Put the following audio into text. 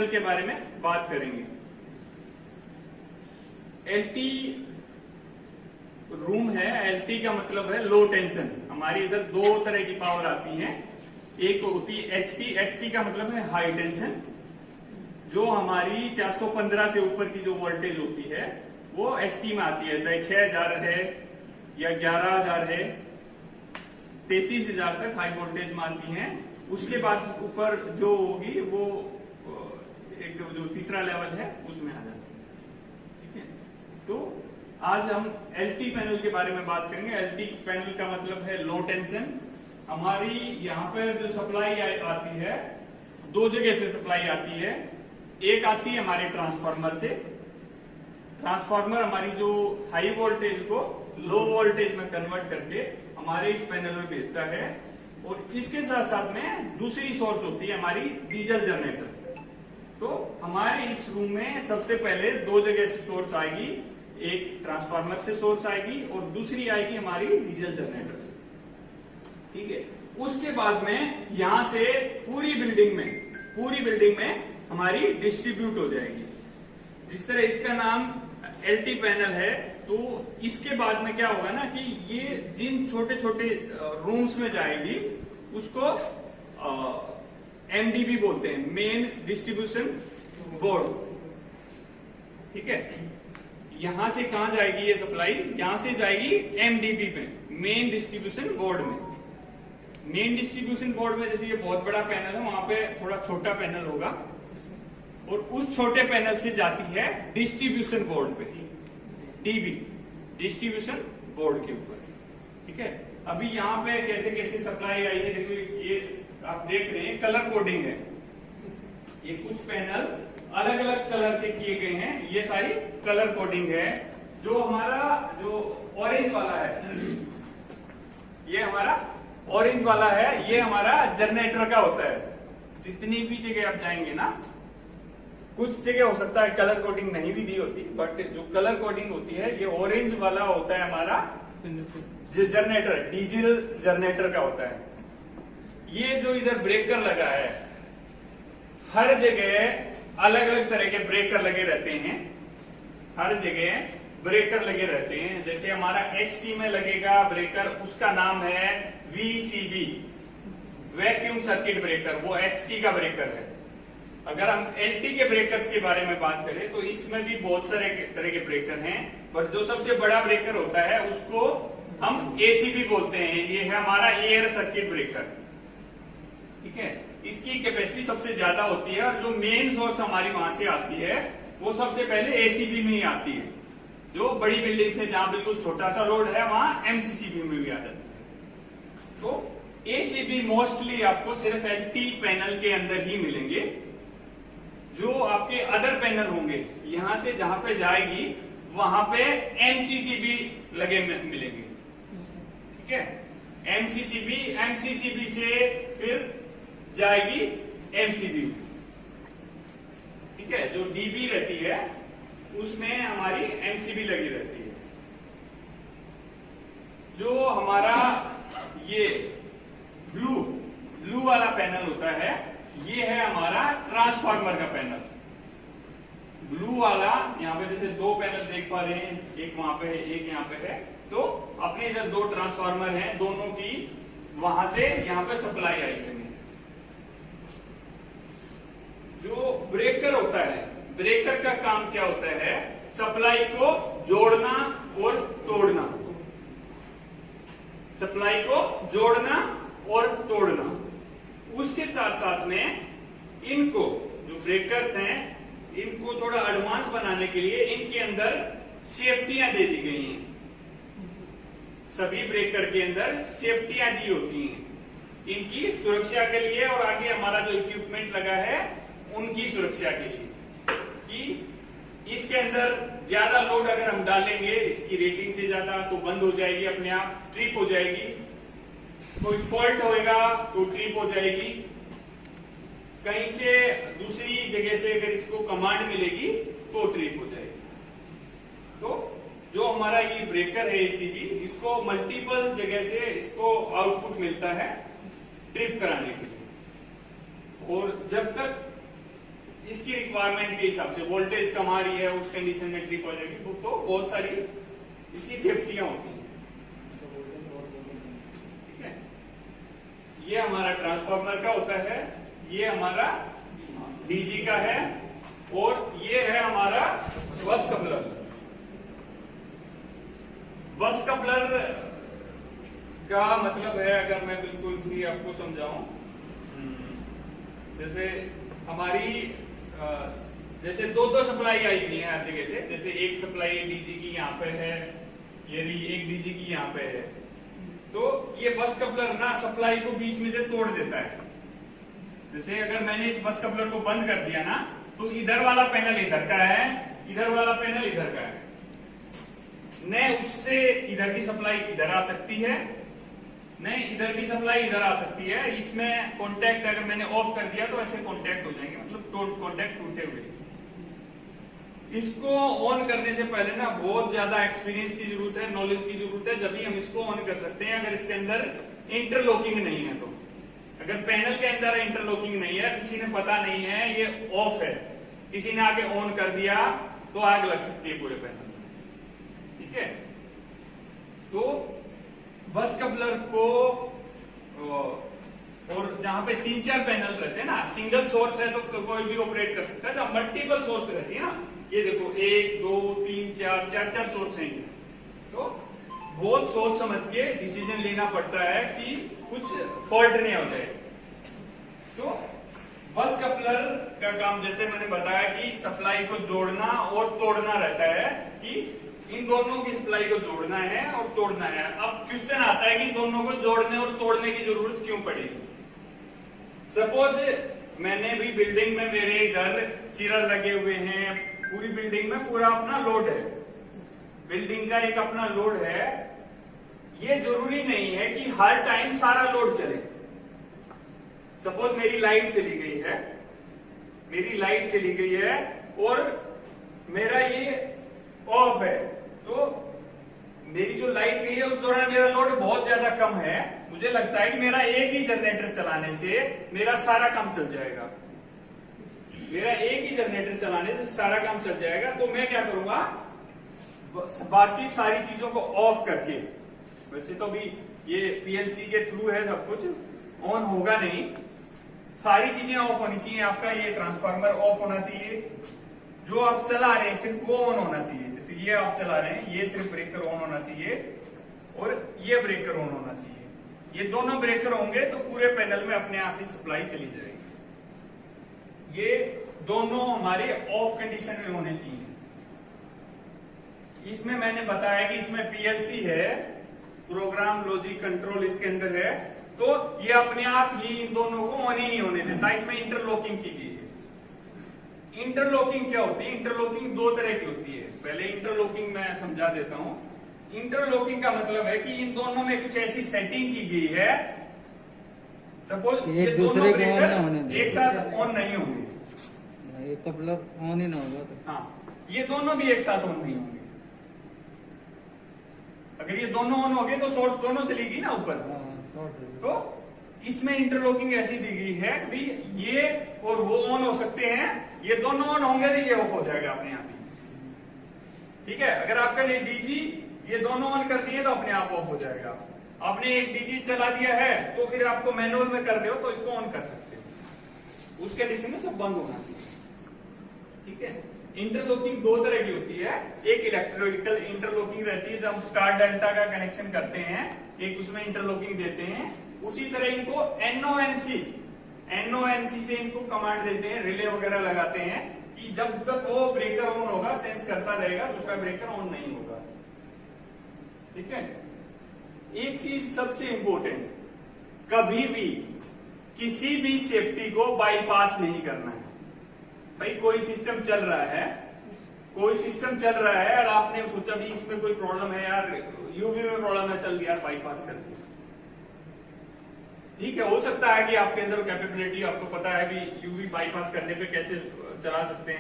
Panel के बारे में बात करेंगे। एलटी रूम है, एलटी का मतलब है लो टेंशन। हमारी इधर दो तरह की पावर आती है, एक होती है एचटी, एचटी का मतलब है हाई टेंशन, जो हमारी 415 से ऊपर की जो वोल्टेज होती है वो एचटी में आती है, चाहे 6000 है या 11000 है, 33000 तक हाई वोल्टेज में आती है। उसके बाद ऊपर जो होगी वो एक जो तीसरा लेवल है उसमें आ जाती है। ठीक है, तो आज हम एलटी पैनल के बारे में बात करेंगे। एलटी पैनल का मतलब है लो टेंशन। हमारी यहाँ पर जो सप्लाई आती है, दो जगह से सप्लाई आती है। एक आती है हमारे ट्रांसफार्मर से, ट्रांसफार्मर हमारी जो हाई वोल्टेज को लो वोल्टेज में कन्वर्ट करके हमारे इस पैनल में भेजता है। और इसके साथ साथ में दूसरी सोर्स होती है हमारी डीजल जनरेटर। तो हमारे इस रूम में सबसे पहले दो जगह से सोर्स आएगी, एक ट्रांसफार्मर से सोर्स आएगी और दूसरी आएगी हमारी डीजल जनरेटर से। ठीक है, उसके बाद में यहां से पूरी बिल्डिंग में हमारी डिस्ट्रीब्यूट हो जाएगी। जिस तरह इसका नाम एलटी पैनल है, तो इसके बाद में क्या होगा ना कि ये जिन छोटे छोटे रूम्स में जाएगी उसको एमडीबी बोलते हैं, मेन डिस्ट्रीब्यूशन बोर्ड। ठीक है, यहां से कहां जाएगी ये सप्लाई, यहां से जाएगी एमडीबी पे, मेन डिस्ट्रीब्यूशन बोर्ड में। मेन डिस्ट्रीब्यूशन बोर्ड में जैसे ये बहुत बड़ा पैनल है, वहां पे थोड़ा छोटा पैनल होगा और उस छोटे पैनल से जाती है डिस्ट्रीब्यूशन बोर्ड पे, डीबी, डिस्ट्रीब्यूशन बोर्ड के ऊपर। ठीक है, अभी यहाँ पे कैसे कैसे सप्लाई आई है, देखो ये आप देख रहे हैं कलर कोडिंग है। ये कुछ पैनल अलग अलग कलर के किए गए हैं, ये सारी कलर कोडिंग है। जो हमारा जो ऑरेंज वाला है, ये हमारा ऑरेंज वाला है, ये हमारा जनरेटर का होता है। जितनी भी जगह आप जाएंगे ना, कुछ जगह हो सकता है कलर कोडिंग नहीं भी दी होती, बट जो कलर कोडिंग होती है ये ऑरेंज वाला होता है हमारा जनरेटर, डीजल जनरेटर का होता है। ये जो इधर ब्रेकर लगा है, हर जगह अलग अलग तरह के ब्रेकर लगे रहते हैं, हर जगह ब्रेकर लगे रहते हैं। जैसे हमारा एचटी में लगेगा ब्रेकर, उसका नाम है वीसीबी, वैक्यूम सर्किट ब्रेकर, वो एचटी का ब्रेकर है। अगर हम एलटी के ब्रेकर्स के बारे में बात करें तो इसमें भी बहुत सारे तरह के ब्रेकर हैं, बट जो सबसे बड़ा ब्रेकर होता है उसको हम एसीबी बोलते हैं। ये है हमारा एयर सर्किट ब्रेकर। ठीक है, इसकी कैपेसिटी सबसे ज्यादा होती है और जो मेन सोर्स हमारी वहां से आती है वो सबसे पहले एसीबी में ही आती है। जो बड़ी बिल्डिंग से जहां बिल्कुल छोटा सा लोड है वहां एमसीसीबी में भी आ जाती है। तो एसीबी मोस्टली आपको सिर्फ एलटी पैनल के अंदर ही मिलेंगे। जो आपके अदर पैनल होंगे, यहां से जहां पे जाएगी वहां पे एमसीसीबी लगे मिलेंगे। ठीक है, एमसीसीबी से फिर जाएगी एमसीबी। ठीक है, जो डीबी रहती है उसमें हमारी एमसीबी लगी रहती है। जो हमारा ये ब्लू वाला पैनल होता है, ये है हमारा ट्रांसफार्मर का पैनल। ब्लू वाला, यहाँ पे जैसे दो पैनल देख पा रहे हैं, एक वहां पे है, एक यहाँ पे है। तो अपने इधर दो ट्रांसफार्मर हैं, दोनों की वहां से यहाँ पे सप्लाई आई है। जो ब्रेकर होता है, ब्रेकर का काम क्या होता है, सप्लाई को जोड़ना और तोड़ना, सप्लाई को जोड़ना और तोड़ना। उसके साथ साथ में इनको जो ब्रेकर्स हैं, इनको थोड़ा एडवांस बनाने के लिए इनके अंदर सेफ्टियां दे दी गई हैं। सभी ब्रेकर के अंदर सेफ्टियां दी होती हैं इनकी सुरक्षा के लिए, और आगे हमारा जो इक्विपमेंट लगा है उनकी सुरक्षा के लिए, कि इसके अंदर ज्यादा लोड अगर हम डालेंगे, इसकी रेटिंग से ज्यादा, तो बंद हो जाएगी, अपने आप ट्रिप हो जाएगी। कोई फॉल्ट होएगा तो ट्रिप हो जाएगी। कहीं से दूसरी जगह से अगर इसको कमांड मिलेगी तो ट्रिप हो जाएगी। तो जो हमारा ये ब्रेकर है एसीबी, इसको मल्टीपल जगह से इसको आउटपुट मिलता है ट्रिप कराने के लिए। और जब तक इसकी रिक्वायरमेंट के हिसाब से वोल्टेज कम आ रही है, उस कंडीशन में ट्रिप हो जाएगी, तो बहुत सारी इसकी सेफ्टियां होती हैं। ठीक है, ये हमारा ट्रांसफार्मर का होता है, ये हमारा डीजी का है, और ये है हमारा बस कपलर। बस कपलर का मतलब है, अगर मैं बिल्कुल भी आपको समझाऊं, जैसे हमारी जैसे दो सप्लाई आई हुई है हर जगह से, जैसे एक सप्लाई डीजी की यहाँ पे है, ये एक डीजी की यहाँ पे है, तो ये बस कपलर ना सप्लाई को बीच में से तोड़ देता है। जैसे अगर मैंने इस बस कपलर को बंद कर दिया ना, तो इधर वाला पैनल इधर का है, इधर वाला पैनल इधर का है, न उससे इधर की सप्लाई इधर आ सकती है, नहीं इधर की सप्लाई इधर आ सकती है। इसमें कांटेक्ट अगर मैंने ऑफ कर दिया तो ऐसे कांटेक्ट हो जाएंगे, मतलब कांटेक्ट टूटे हुए। इसको ऑन करने से पहले ना बहुत ज्यादा एक्सपीरियंस की जरूरत है, नॉलेज की जरूरत है, जब भी हम इसको ऑन कर सकते हैं। अगर इसके अंदर इंटरलॉकिंग नहीं है तो, अगर पैनल के अंदर इंटरलॉकिंग नहीं है, किसी ने पता नहीं है ये ऑफ है, किसी ने आके ऑन कर दिया तो आग लग सकती है पूरे पैनल में। ठीक है, तो बस कपलर को, और जहां पे 3-4 पैनल रहते हैं ना, सिंगल सोर्स है तो कोई भी ऑपरेट कर सकता है। जब मल्टीपल सोर्स रहती है ना, ये देखो 1 2 3 4 सोर्स हैं, तो बहुत सोच समझ के डिसीजन लेना पड़ता है कि कुछ फॉल्ट नहीं हो जाए। तो बस कपलर का काम, जैसे मैंने बताया कि सप्लाई को जोड़ना और तोड़ना रहता है, कि इन दोनों की सप्लाई को जोड़ना है और तोड़ना है। अब क्वेश्चन आता है कि दोनों को जोड़ने और तोड़ने की जरूरत क्यों पड़ेगी। सपोज मैंने भी बिल्डिंग में, मेरे इधर चिरर लगे हुए हैं, पूरी बिल्डिंग में पूरा अपना लोड है, बिल्डिंग का एक अपना लोड है। ये जरूरी नहीं है कि हर टाइम सारा लोड चले। सपोज मेरी लाइट चली गई है, मेरी लाइट चली गई है और मेरा ये ऑफ है, तो मेरी जो लाइट गई है उस दौरान मेरा लोड बहुत ज्यादा कम है। मुझे लगता है कि मेरा एक ही जनरेटर चलाने से मेरा सारा काम चल जाएगा, मेरा एक ही जनरेटर चलाने से सारा काम चल जाएगा। तो मैं क्या करूंगा, बाकी सारी चीजों को ऑफ करके, वैसे तो अभी ये पीएलसी के थ्रू है सब कुछ, ऑन होगा नहीं, सारी चीजें ऑफ होनी चाहिए। आपका ये ट्रांसफार्मर ऑफ होना चाहिए, जो आप चला रहे हैं सिर्फ वो ऑन होना चाहिए। जैसे ये आप चला रहे हैं, ये सिर्फ ब्रेकर ऑन होना चाहिए और ये ब्रेकर ऑन होना चाहिए। ये दोनों ब्रेकर होंगे तो पूरे पैनल में अपने आप ही सप्लाई चली जाएगी। ये दोनों हमारे ऑफ कंडीशन में होने चाहिए। इसमें मैंने बताया कि इसमें पीएलसी है, प्रोग्राम लॉजिक कंट्रोल इसके अंदर है, तो ये अपने आप ही इन दोनों को ऑन ही नहीं होने देता। इसमें इंटरलॉकिंग की गई है। इंटरलॉकिंग क्या होती है, इंटरलॉकिंग 2 तरह की होती है। पहले इंटरलॉकिंग मैं समझा देता हूं। इंटरलॉकिंग का मतलब है कि इन दोनों में कुछ ऐसी सेटिंग की गई है, सपोज ये दूसरे को ऑन ना होने एक साथ ऑन नहीं होंगे, एक कपलर ऑन ही ना होगा तो। हाँ, ये दोनों भी एक साथ ऑन नहीं होंगे। अगर ये दोनों ऑन हो गए तो सोर्स दोनों चलेगी ना ऊपर। तो इसमें इंटरलॉकिंग ऐसी दी गई है कि ये और वो ऑन हो सकते हैं, ये दोनों ऑन होंगे तो ये ऑफ हो जाएगा अपने आप ही। ठीक है, अगर आपका डीजी ये दोनों ऑन कर दिए तो अपने आप ऑफ हो जाएगा। आपने एक डीजी चला दिया है तो फिर आपको मैनुअल में कर रहे हो तो इसको ऑन कर सकते हो, उस कंडीशन में सब बंद होना चाहिए। ठीक है, इंटरलॉकिंग 2 तरह की होती है। एक इलेक्ट्रिकल इंटरलॉकिंग रहती है, जब हम स्टार डेल्टा का कनेक्शन करते हैं, एक उसमें इंटरलॉकिंग देते हैं। उसी तरह इनको एनओएनसी से इनको कमांड देते हैं, रिले वगैरह लगाते हैं कि जब तक वो ब्रेकर ऑन होगा सेंस करता रहेगा, दूसरा ब्रेकर ऑन नहीं होगा। ठीक है, एक चीज सबसे इंपॉर्टेंट, कभी भी किसी भी सेफ्टी को बाईपास नहीं करना है। भाई कोई सिस्टम चल रहा है, कोई सिस्टम चल रहा है और आपने सोचा भी इसमें कोई प्रॉब्लम है यार, यूवी में प्रॉब्लम है, चल यार बाईपास कर दिया। ठीक है, हो सकता है कि आपके अंदर कैपेबिलिटी, आपको पता है कि यूवी बाईपास करने पे कैसे चला सकते हैं।